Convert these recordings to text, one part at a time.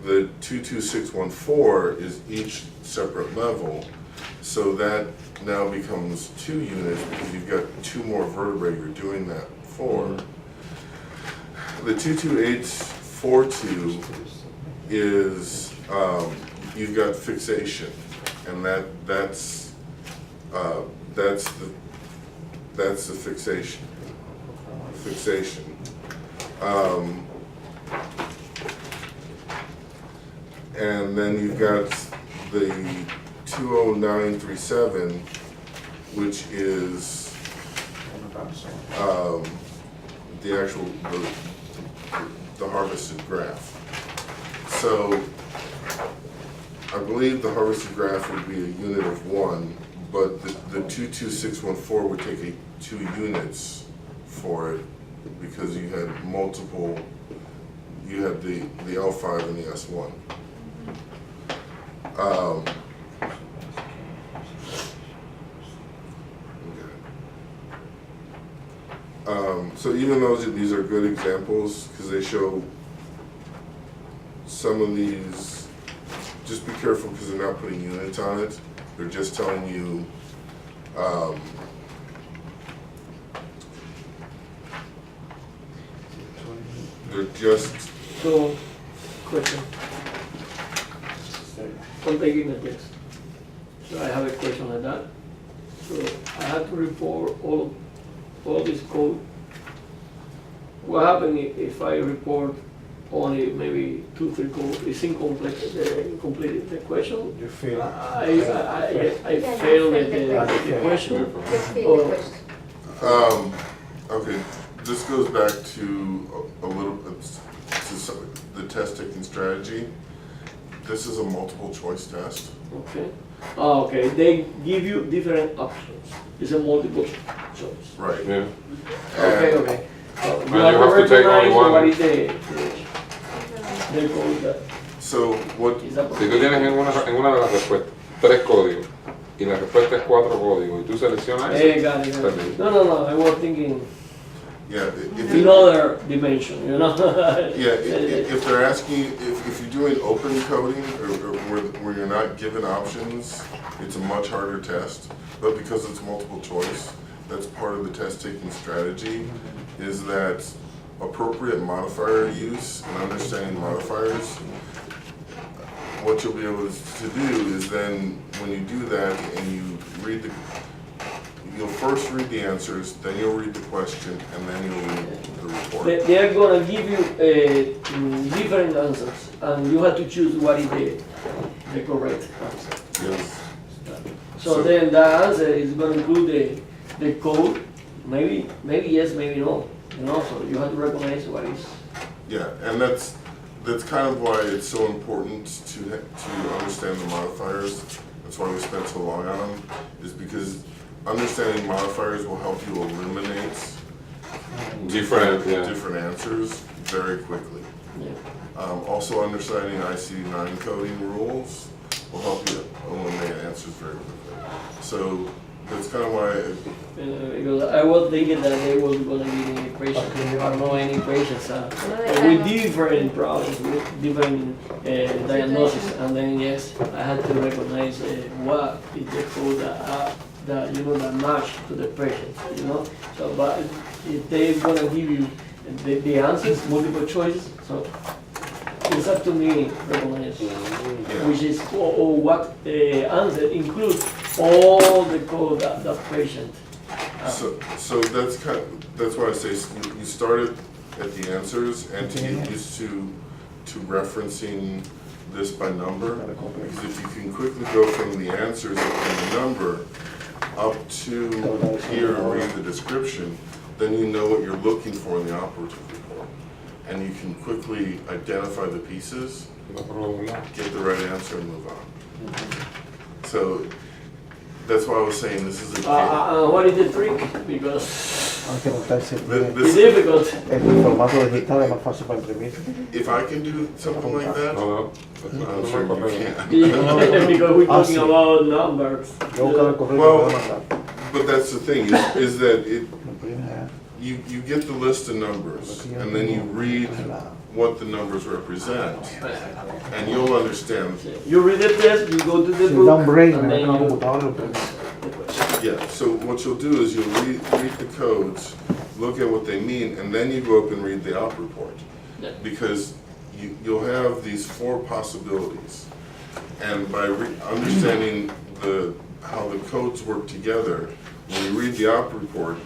the 22614 is each separate level, so that now becomes 2 units because you've got 2 more vertebrae you're doing that for. The 22842 is you've got fixation, and that's the fixation. And then you've got the 20937, which is the actual the harvested graph. So I believe the harvested graph would be a unit of 1, but the 22614 would take 2 units for it because you had multiple. You had the L5 and the S1. So even though these are good examples, because they show some of these, just be careful because they're not putting units on it. They're just telling you they're just. So, question. I'm taking the test. So I have a question like that. So I have to report all this code. What happens if I report only maybe 2-3 code? Is incomplete the question? You fail. I failed the question. You failed the question. Okay, this goes back to a little bit to the test taking strategy. This is a multiple choice test. Okay. Oh, okay. They give you different options. It's a multiple choice. Right. Yeah. Okay, And- okay. You you have have to to take only recognize one. what is the code that So what? is that. Si tú tienes en una de las respuestas 3 códigos y la respuesta es 4 códigos y tú seleccionas Got eso, it. también. No. I was thinking Yeah. If in other dimension, you know. Yeah, if they're asking, if you're doing open coding or where you're not given options, it's a much harder test. But because it's multiple choice, that's part of the test taking strategy, is that appropriate modifier use and understanding modifiers. What you'll be able to do is then, when you do that and you read you'll first read the answers, then you'll read the question, and then you'll read the report. They are gonna give you different answers, and you have to choose what is the correct answer. Yes. So then the answer is gonna include the code, maybe yes, maybe no. You know, so you have to recognize what is. Yeah, and that's kind of why it's so important to understand the modifiers. That's why we spent so long on them, is because understanding modifiers will help you eliminate Different, yeah. different answers very quickly. Yeah. Also, understanding IC9 coding rules will help you eliminate answers very quickly. So that's kind of why. Because I was thinking that they was gonna give me equations. I don't know any equations with different problems, with different diagnosis, and then yes, I had to recognize what is the code that that match to the patient. You know, so but if they're gonna give you the answers, multiple choice, so it's up to me recognize which is or what answer includes all the code that the patient. So that's why I say you started at the answers and to get used to referencing this by number, because if you can quickly go from the answers and the number up to here and read the description, then you know what you're looking for in the operative report, and you can quickly identify the pieces, get the right answer, and move on. So that's why I was saying this is a What is the trick? Because Aunque no está ese- it's difficult. el formato digital es más fácil para imprimir. if I can do something like that, No, I'm sure you can. Because we're talking sí. about numbers. Yo buscar el correo Well, que me voy a mandar. But that's the thing, is that it, Lo imprimes allá. you get the list of numbers, and then you read what the numbers represent, and you'll understand. You read the test, you go to the Si book, da un break, and me then meto en la you computadora y lo imprimo. the question. Yeah, so what you'll do is you'll read the codes, look at what they mean, and then you go up and read the out report. Yeah. Because you'll have these 4 possibilities. And by understanding how the codes work together, when you read the out report,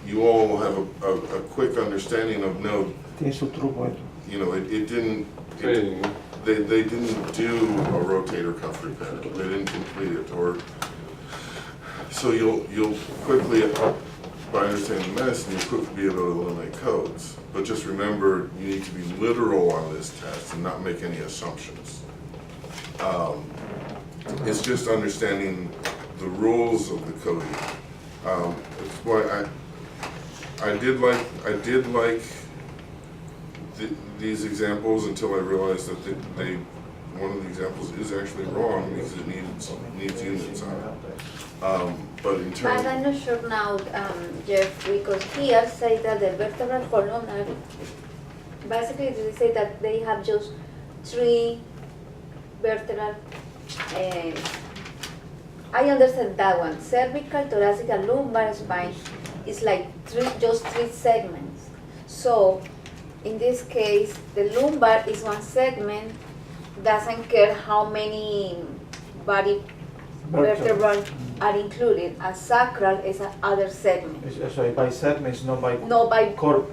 you all will have a quick understanding of, no, Tiene su truco esto. you know, it didn't, Sí. they didn't do a rotator cuff repair, they didn't complete it, or, so you'll quickly, by understanding medicine, you'll quickly be able to eliminate codes. But just remember, you need to be literal on this test and not make any assumptions. It's just understanding the rules of the coding. That's why I did like these examples until I realized that one of the examples is actually wrong because it needs units on it. But in But terms, I'm not sure now, Jeff, because here say that the vertebral columnar, basically they say that they have just 3 vertebral, I understand that one, cervical, thoracic, and lumbar spine is like just 3 segments. So, in this case, the lumbar is one segment, doesn't care how many body vertebrae are included, and sacral is another segment. Eso es by segments, not by No by, corp.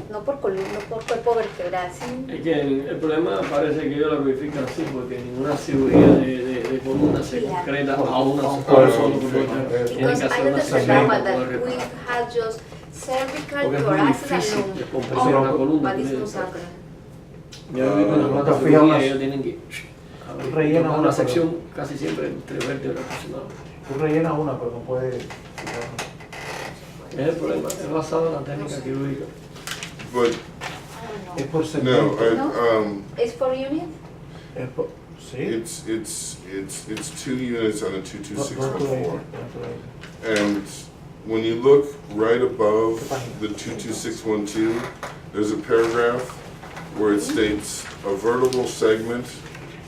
no por columna, no por cuerpo vertebral. ¿Sí? Es que el problema parece que ellos lo verifican así, porque ninguna cirugía de columna se Yeah. concreta a una Ah, sola sí, columna. sí. Tienen Because que I hacer una understand segmento that para one, that we reparar. have just cervical, Porque es muy thoracic, and difícil de lumbar. compensar una columna. But it's tiene- no sacral. Yo he visto unas cuantas Nunca fijas cirugías, unas- ellos tienen que Rellena tocar una una sección casi siempre entre vértebras aproximadamente. Tú rellenas una, pero no puedes. Es el problema, es basado en la técnica quirúrgica. but Es por no, segmento. It's for units? Es por- Sí. it's 2 units on a No, 22614. no, And when you look right above the 22612, there's a paragraph where it states a vertebral segment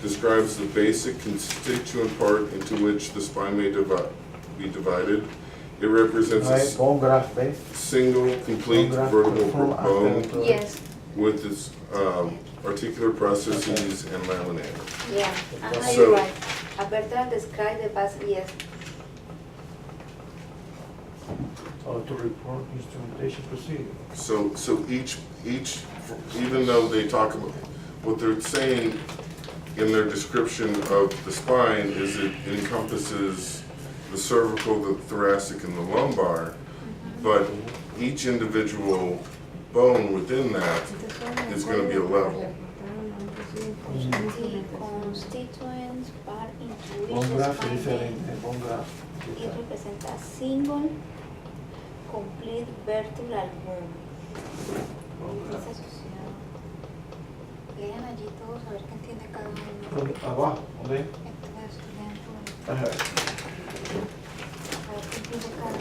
describes the basic constituent part into which the spine may be divided. It represents no es bone graft, ¿ves? single complete Bone graft vertebral conform bone after- Yes, with its articular processes and laminae. yeah, So- you're right. A vertebral describe the past, yes. Or to report instrumentation procedure. So each, even though they talk about, what they're saying in their description of the spine is it encompasses the cervical, the thoracic, and the lumbar, but each individual bone within that is gonna be a level. The constituents part into Bone which the graft es spine diferente. Bone graft. it represents a single complete vertebral bone. Es asociado. Lean allí todos a ver qué entiende cada uno. ¿Dónde? Abajo, ¿dónde? Entonces, lean todos, Ajá. a ver qué entiende cada uno.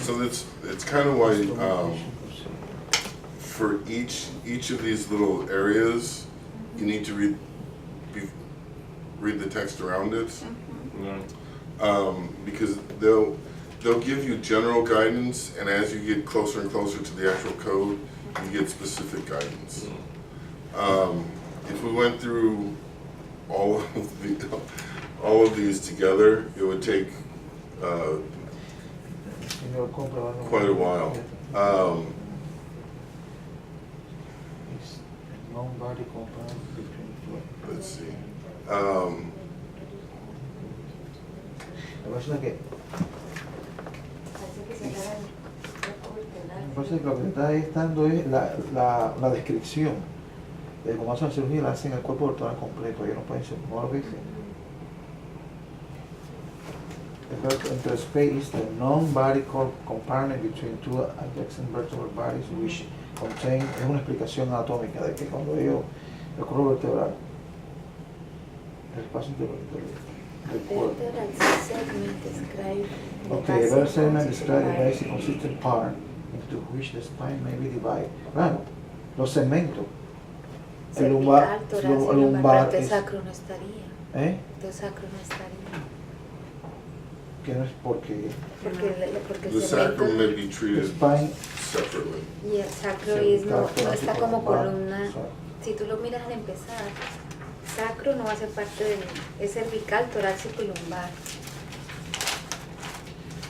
So it's kind of why, for each of these little areas, you need to read the text around it. Because they'll give you general guidance, and as you get closer and closer to the actual code, you get specific guidance. If we went through all of these together, it would take quite a while. It's non-body component between two. Let's see. Lo que pasa es que Parece que se agarra el cuerpo vertebral. me parece que lo que está dando es la descripción de cómo hacen la cirugía, la hacen el cuerpo vertebral completo. Ellos no pueden ser, no lo dicen. Entre space is the non-body compartment between two adjacent vertebral bodies which contain, es una explicación anatómica de que cuando ellos, el cuerpo vertebral, el espacio entre Record. Vertebral segment describe the Okay, basic verse segment describe the part. basic consistent part into which the spine may be divided. Claro, los segmentos. El lumbar, Cervical, torácico, lumbar pero el es, sacro no estaría. ¿eh? El sacro no estaría. Que no es porque Porque The el sacrum segmento may be the treated spine separately. y el sacro es, no está como lumbar, columna. so, Si tú lo miras al empezar, sacro no va a ser parte del, es cervical, torácico y lumbar.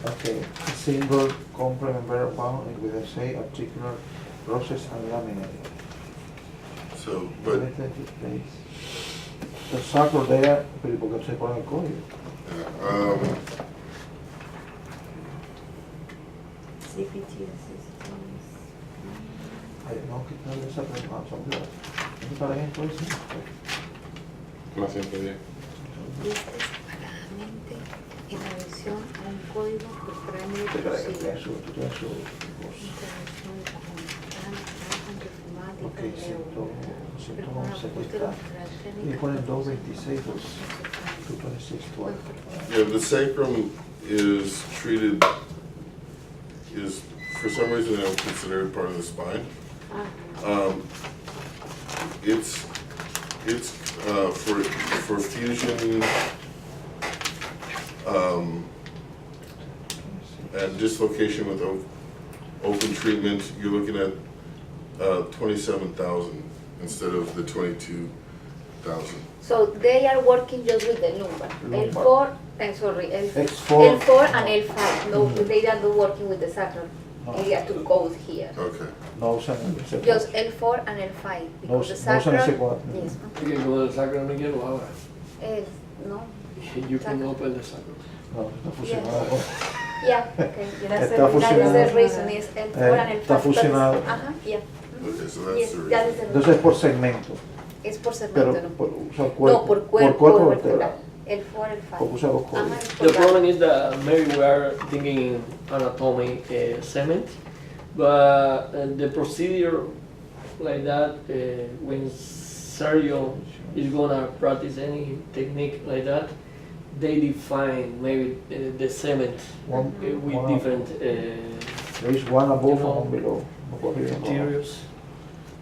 Okay, a single complementary bound with a say articular process and laminate. So, but, The sacro there, pero ¿por qué se pone el código? Ay, no, quitarle esa información. ¿Dónde está la gente eso? Más 110. Viste separadamente en la versión a un código por parámetro Tú tienes posible. su cosa. Ok, 111 aquí está. Y ponen 226, 226, 12. yeah, the sacrum is treated, is, for some reason, they don't consider it part of the spine. It's for fusion, and dislocation with open treatment, you're looking at 27,000 instead of the 22,000. So they are working just with the lumbar. Lumbar. L4, sorry, X4. L4 and L5. No, they are not working with the sacral No. area to go here. Okay. No usan el C4. Just L4 and L5 because the no usan el sacral. C4. Yes. Que con el sacro no quiero ahora. No. You can open the sacro. No, está fusionado. Yeah. Okay. Está That's fusionado. the reason is L4 and L5. Está fusionado. Ajá. Yeah. Okay, so that's Yes. the That reason. is the Entonces es reason. por segmento. Es por Pero segmento, no. por, usa el No, por cuerpo cuerpo vertebral. vertebral. L4, L5. Porque usa los códigos. Ajá, es The por problem is that maybe we are thinking anatomy cement, but the procedure like that, when surgeon is gonna practice any technique like that, they define maybe the cement One, with one- different There is one above and one below. No por arriba, no por abajo. materials.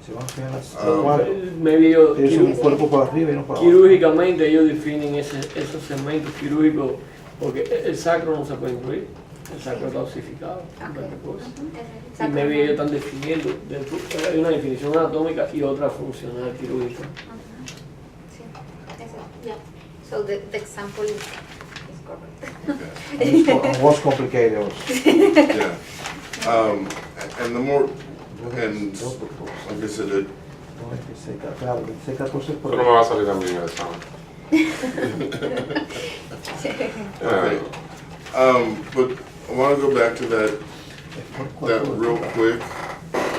Se van a hacer las Ah, cuatro. Maybe ellos Tienes un cuerpo por arriba y uno por abajo. quirúrgicamente ellos definen esos segmentos quirúrgicos porque el sacro no se puede incluir, el sacro está osificado. Y maybe ellos están definiendo, hay una definición anatómica y otra funcional quirúrgica. So the example is correct. Okay. And what's complicated also. Yeah. And the more, and like I said, it, No es que seca, claro, que seca cosas por Eso no me va a salir a mí en el examen. okay. But I wanna go back to that por real quick,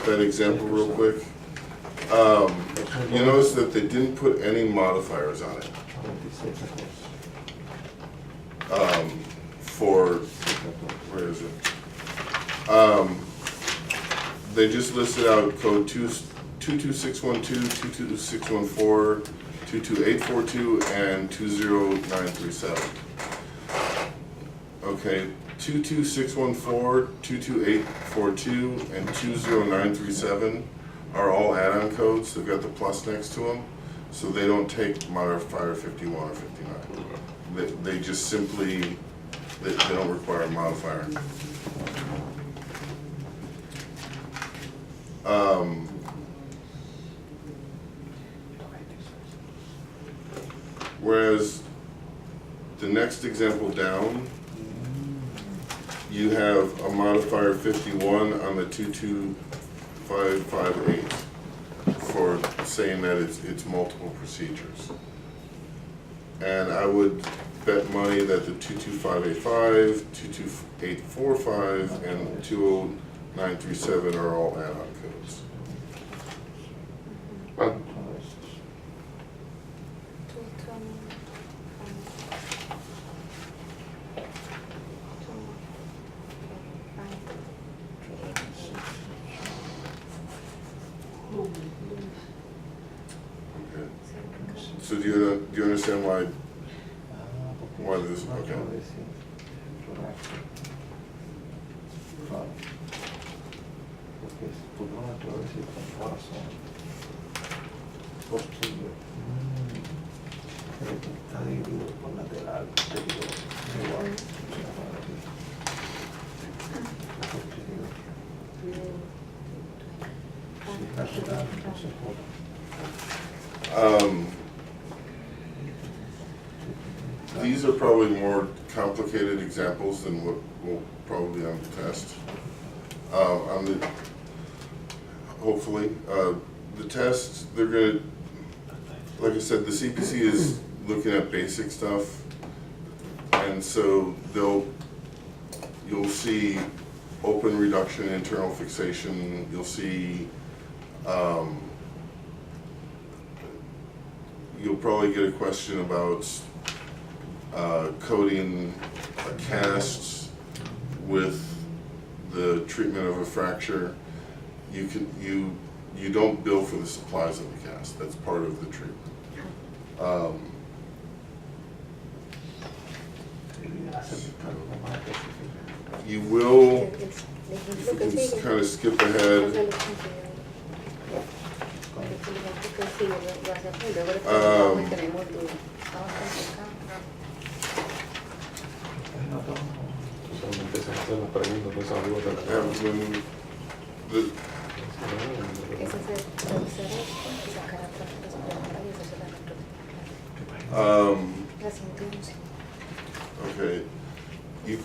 that example real quick. You notice that they didn't put any modifiers on it, for, where is it? They just listed out code 22612, 22614, 22842, and 20937. Okay, 22614, 22842, and 20937 are all add-on codes. They've got the plus next to them, so they don't take modifier 51 or 59. They just simply, they don't require a modifier. Whereas the next example down, you have a modifier 51 on the 22558 for saying that it's multiple procedures. And I would bet money that the 22585, 22845, and 20937 are all add-on codes. Bueno, Okay. So do you understand why Why this? Okay. Porque es pulmón arteriosis con corazón. Posterior. Está dividido por lateral, posterior. Igual. Posterior. Sí, lateral, entonces These are probably more complicated examples than what will probably be on the test. On the, hopefully, the test, they're gonna, like I said, the CPC is looking at basic stuff, and so you'll see open reduction, internal fixation, you'll see, you'll probably get a question about coding a cast with the treatment of a fracture. You don't bill for the supplies of the cast. That's part of the treatment. You will, if you can kind of skip ahead. Entonces empiezan a hacer las preguntas, entonces algo te la When the, okay, you,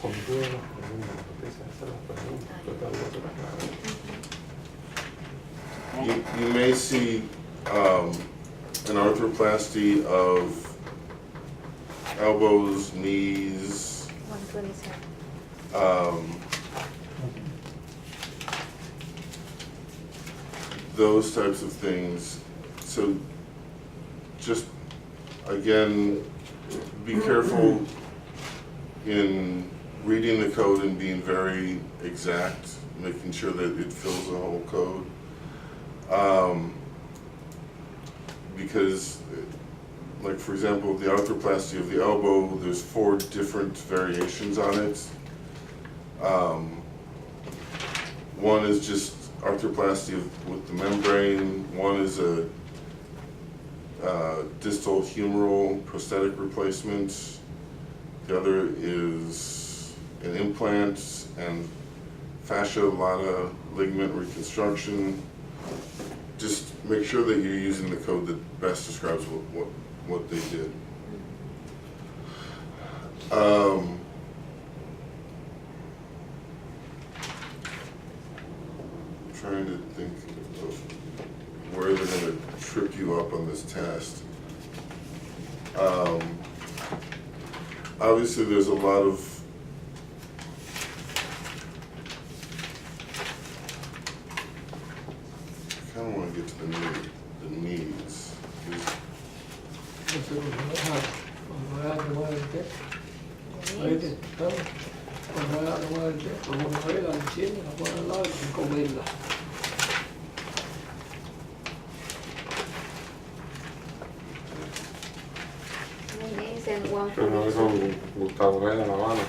Cuando tú ves las preguntas, empiezas a hacer las preguntas, entonces algo te la aclara. you may see an arthroplasty of elbows, knees, 127. those types of things. So just, again, be careful in reading the code and being very exact, making sure that it fills the whole code. Because, like for example, the arthroplasty of the elbow, there's 4 different variations on it. One is just arthroplasty with the membrane. One is a distal humeral prosthetic replacement. The other is an implant and fascia lata ligament reconstruction. Just make sure that you're using the code that best describes what they did. Trying to think of where they're going to trip you up on this test. Obviously, there's a lot of I kind of want to get to the needs. Cuando haga tomar el té, ahorita estamos. Cuando haga tomar el té, pues uno ve la enciende, la pone al lado y comerla. Needs and Yo una vez 142. con Gustavo Ojeda en La Habana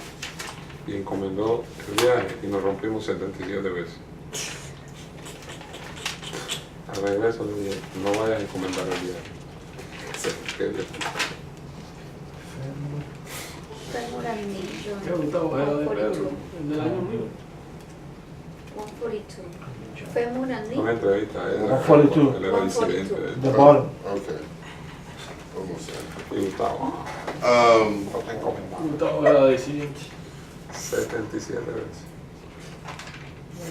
y encomendó el viaje y nos rompimos 77 veces. Al regreso le dije, no vayas a encomendar el viaje. Femoral knee joint, ¿Qué Gustavo era de Pedro? 142. El del año mío. 142. Femoral knee. Una entrevista a él. 142. Él era disidente de The bottom. Okay. Almost there. Y Gustavo, no te encomendamos. Gustavo era disidente. 77 veces.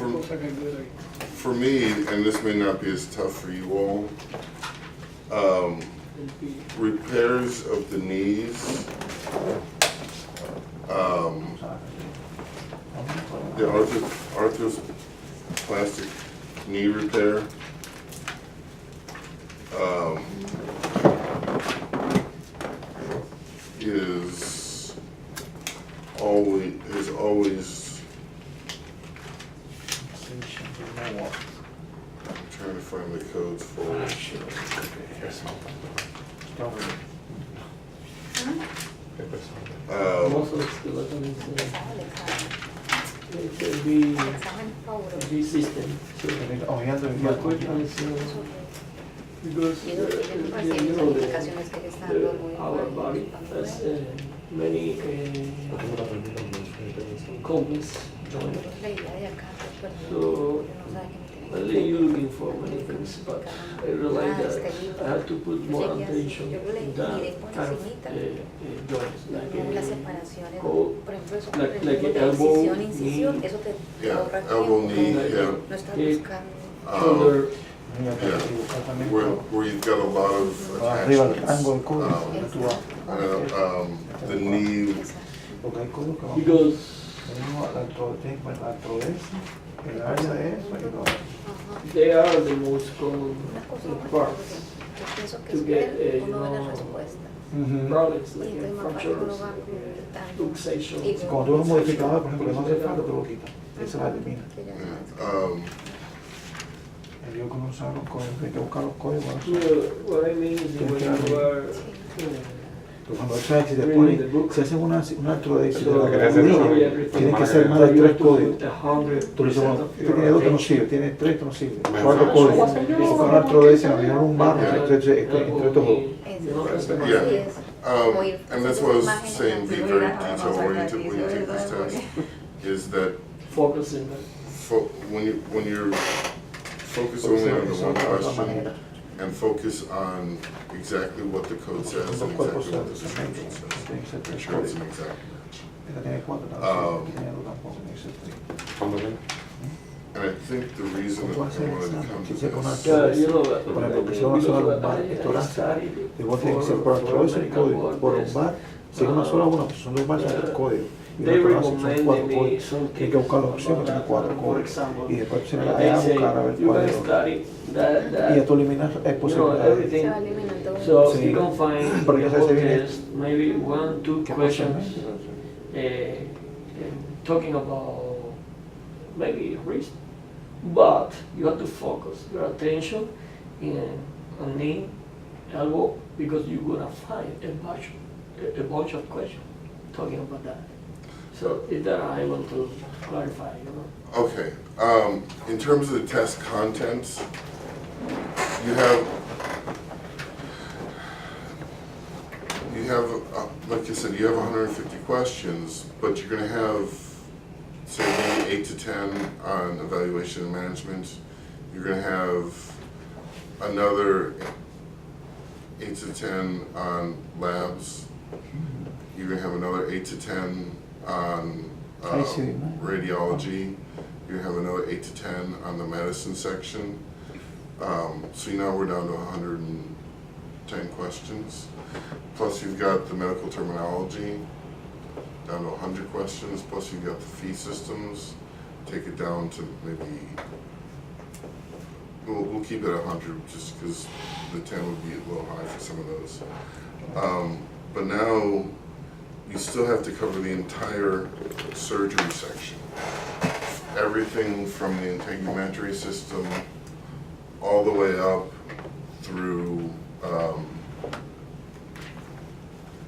Una cosa que ver ahí. For me, and this may not be as tough for you all, El pillo. repairs of the knees, the arthroplastic knee repair, is always trying to find the codes for it. famoso skeleton is Empezaba el examen. it's a El big, examen fabuloso. big system. So Hojeando el my guión. question is, because Y no tiene you pacientes, know, calificaciones que le están dando muy our mal. body has many complex joints. La idea de acá, pues, So, no sabe que no tiene only you looking for many things, but I realize that I have to put more attention in that kind of joints, No, las like separaciones, oh, por ejemplo, eso like de elbow, incisión, incisión, knee. eso te Yeah, ahorra elbow, tiempo. knee, like, yeah. No estás hip, buscando. shoulder, Mira, Yeah. equivocar también Where, por- where you've got a lot of arriba el attachments. rango del codo. Um, Tú vas- the knee, Exacto. Porque hay codos que van because tenemos la artrodesis, el área de eso y todo. Ajá. they are the most common Una cosa más parts. yo pienso que to es get, ver, uno ve you las know, respuestas. Problems Y like entonces más fácil fractures, uno va quitando. luxation. Y Cuando tú ves un modificador, por ejemplo, que no hace falta, tú lo quitas. Esa la elimina. que ya yeah, El lío con usar los códigos, hay que buscar los códigos. What I mean is that when you are Pero cuando eso es, si te Reading the ponen, book. si hacen una artrodesis de so la quería hacer rodilla, eso. tiene que ser más de you have 3 to códigos. put 100% Tú le dices, bueno, of usted your tiene 2 que no attention. sirve, tiene 3 que no sirve, Mejor. 4 códigos. Mejor. Buscar una artrodesis en la región lumbar entre estos dos. Yeah. And that's what I was saying, be very detail oriented when you take this test, is that Focusing on when you're focus only on the one question and focus on exactly what the code says and exactly what the description says. Make sure it's an exact match. Esta tiene 4, Um, tiene 2 tampoco, tiene que ser 3. ¿Cuándo ven? And I think the reason that I wanted to come to this, Yeah, you know, Por ejemplo, que si una sola lumbar es torácica, igual tiene que ser por artrodesis el código, por lumbar, si es una sola, bueno, pues son lumbar, son 3 códigos. Y They una torácica son 4 recommended me códigos. some Tienes que buscar la opción que tiene 4 for códigos. example, Y después se la they a say buscar a ver you cuál can es. study that, Y ya that, tú eliminas you know, posibilidades. everything. Se va eliminando. So Sí. you can find Porque ya the whole se viene- test, maybe 1, 2 ¿Qué pasa? questions talking about maybe wrist, but you have to focus your attention on knee, elbow, because you're gonna find a bunch of questions talking about that. So is that I want to clarify, you know? okay, in terms of the test contents, you have, like I said, you have 150 questions, but you're gonna have, say, maybe 8 to 10 on evaluation and management. You're gonna have another 8 to 10 on labs. You're gonna have another 8 to 10 on I see, man. radiology. You're gonna have another 8 to 10 on the medicine section. So now we're down to 110 questions. Plus you've got the medical terminology, down to 100 questions. Plus you've got the fee systems, take it down to maybe, we'll keep it at 100 just because the 10 would be a little high for some of those. But now you still have to cover the entire surgery section. Everything from the integumentary system all the way up through,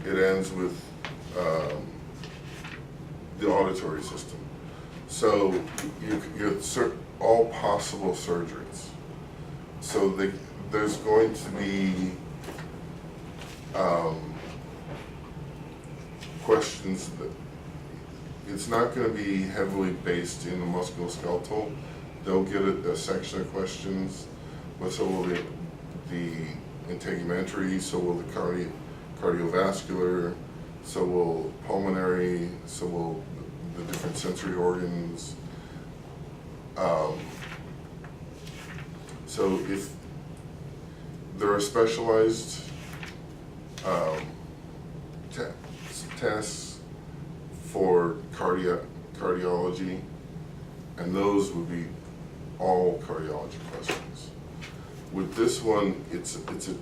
it ends with the auditory system. So you're all possible surgeries. So there's going to be questions that, it's not going to be heavily based in the musculoskeletal. They'll get a section of questions, but so will the integumentary, so will the cardiovascular, so will pulmonary, so will the different sensory organs. So if there are specialized tests for cardiology, and those would be all cardiology questions. With this one, it's a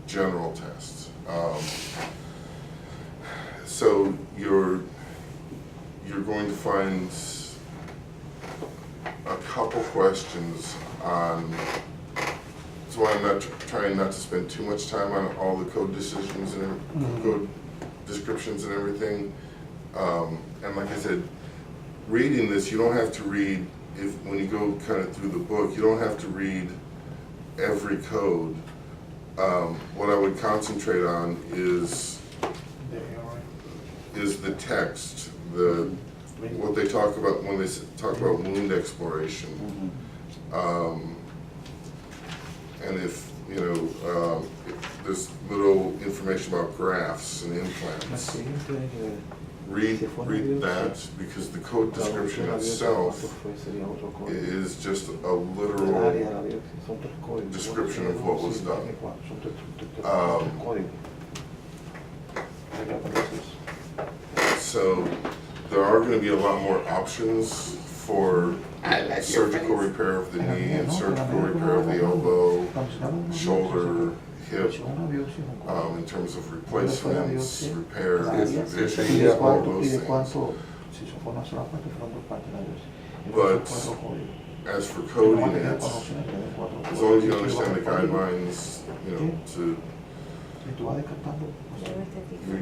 general test. So you're going to find a couple questions on. That's why I'm not trying not to spend too much time on all the code decisions and code descriptions and everything. And like I said, reading this, you don't have to read, when you go kind of through the book, you don't have to read every code. What I would concentrate on is the text, what they talk about when they talk about wound exploration. And if, you know, if there's little information about grafts and implants, read that, because the code description itself is just a literal description of what was done. So there are going to be a lot more options for surgical repair of the knee and surgical repair of the elbow, shoulder, hip, in terms of replacements, repairs, revisions, all those things. But as for coding it, as long as you understand the guidelines, you know,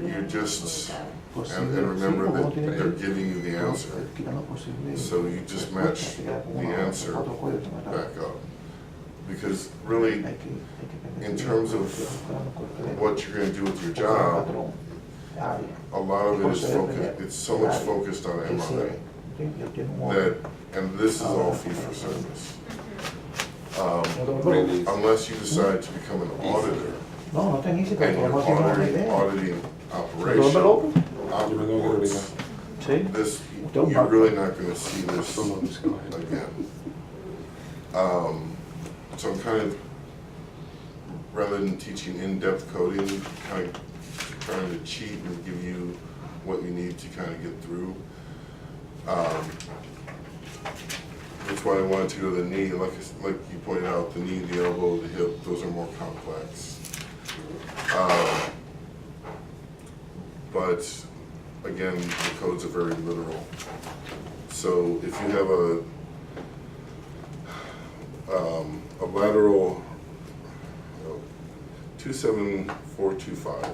you're just, and remember that they're giving you the answer. So you just match the answer back up. Because really, in terms of what you're going to do with your job, a lot of it is focused, it's so much focused on MRA that, and this is all fee for service. Unless you decide to become an auditor, and you're auditing operation, outwards, this, you're really not going to see this again. So I'm kind of, rather than teaching in-depth coding, kind of trying to cheat and give you what you need to kind of get through. That's why I wanted to go to the knee. Like you pointed out, the knee, the elbow, the hip, those are more complex. But again, the codes are very literal. So if you have a lateral 27425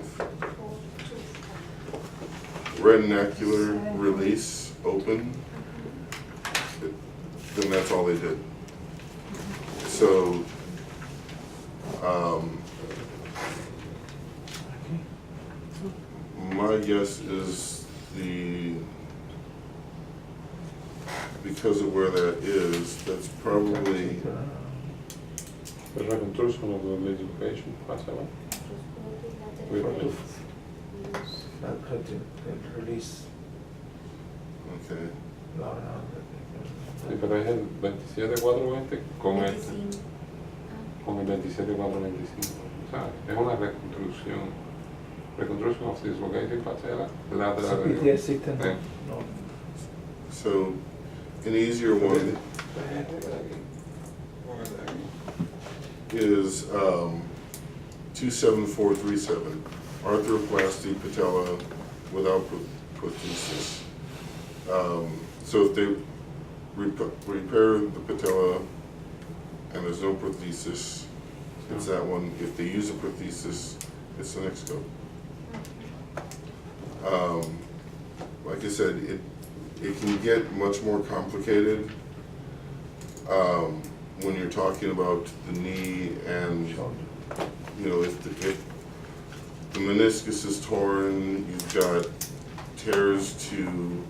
retinacular release open, then that's all they did. So my guess is because of where that is, that's probably The reconstruction of the dislocation, possible. Release. okay. Sí, pero es el 27420 con el 27425. O sea, es una reconstrucción. Reconstruction of dislocated patella lateral. CPTS system. Yeah. No. So an easier one is 27437, arthroplasty patella without prosthesis. So if they repair the patella and there's no prosthesis, it's that one. If they use a prosthesis, it's the next code. Like I said, it can get much more complicated when you're talking about the knee and, you know, if the meniscus is torn, you've got tears to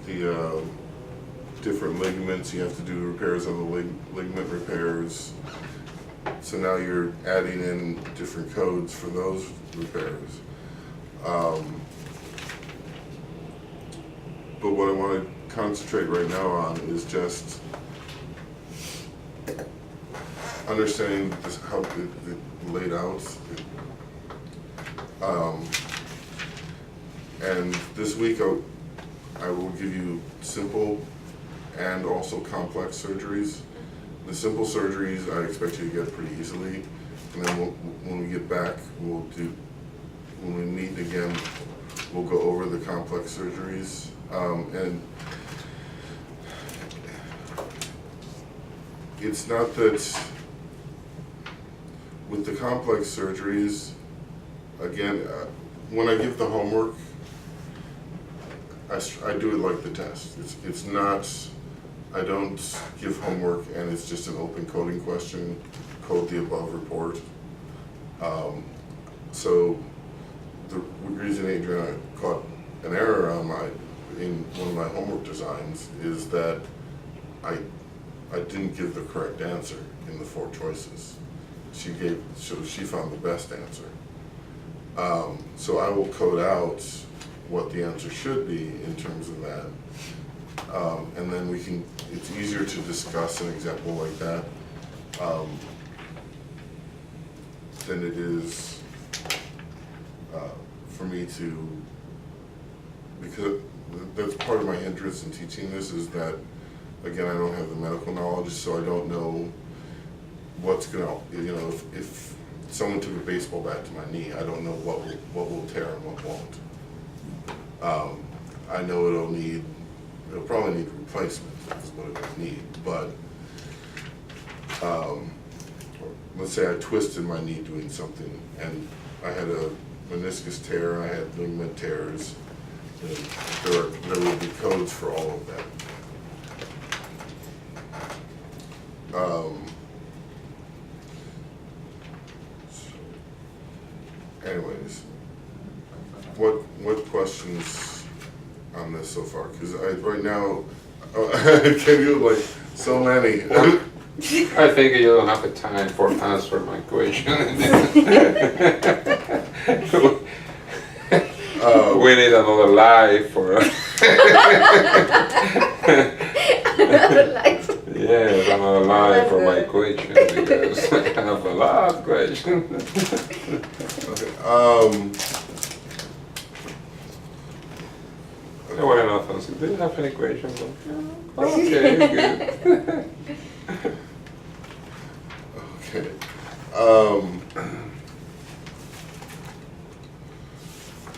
the different ligaments, you have to do repairs on the ligament repairs. So now you're adding in different codes for those repairs. But what I want to concentrate right now on is just understanding this, how it laid out. And this week I will give you simple and also complex surgeries. The simple surgeries I expect you to get pretty easily, and then when we get back, when we meet again, we'll go over the complex surgeries. And it's not that with the complex surgeries, again, when I give the homework, I do it like the test. It's not, I don't give homework and it's just an open coding question, code the above report. So the reason Adriana caught an error in one of my homework designs is that I didn't give the correct answer in the 4 choices. So she found the best answer. So I will code out what the answer should be in terms of that. And then it's easier to discuss an example like that than it is for me to, because that's part of my interest in teaching this is that, again, I don't have the medical knowledge, so I don't know what's gonna, if someone took a baseball bat to my knee, I don't know what will tear and what won't. I know it'll probably need replacement, is what it will need, but let's say I twisted my knee doing something and I had a meniscus tear, I had ligament tears, there would be codes for all of that. Anyways, what questions on this so far? Because right now, I give you like so many. I think you don't have the time for answer my question. We need another live for. Yes, another live for my question because I have a lot of questions. Okay. No, well, enough. Do you have any questions? Okay, good. Okay.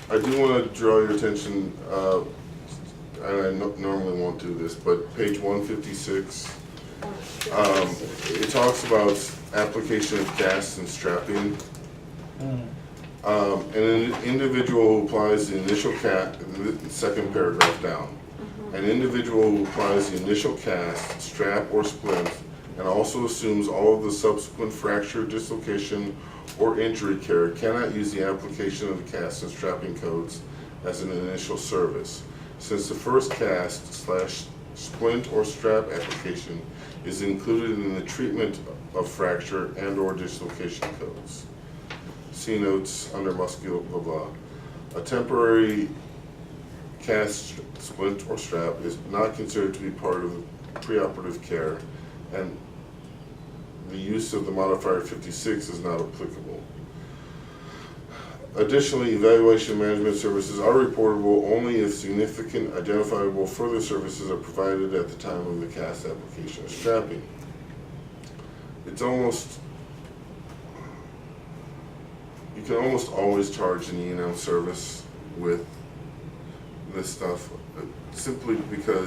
I do want to draw your attention, and I normally won't do this, but page 156, it talks about application of cast and strapping. And an individual who applies the initial cast, the second paragraph down, an individual who applies the initial cast, strap, or splint, and also assumes all of the subsequent fracture, dislocation, or injury care cannot use the application of the cast and strapping codes as an initial service, since the first cast / splint or strap application is included in the treatment of fracture and or dislocation codes. See notes under muscular blah blah. A temporary cast, splint, or strap is not considered to be part of preoperative care, and the use of the modifier 56 is not applicable. Additionally, evaluation management services are reportable only if significant identifiable further services are provided at the time of the cast application of strapping. It's almost, you can almost always charge an E&M service with this stuff simply because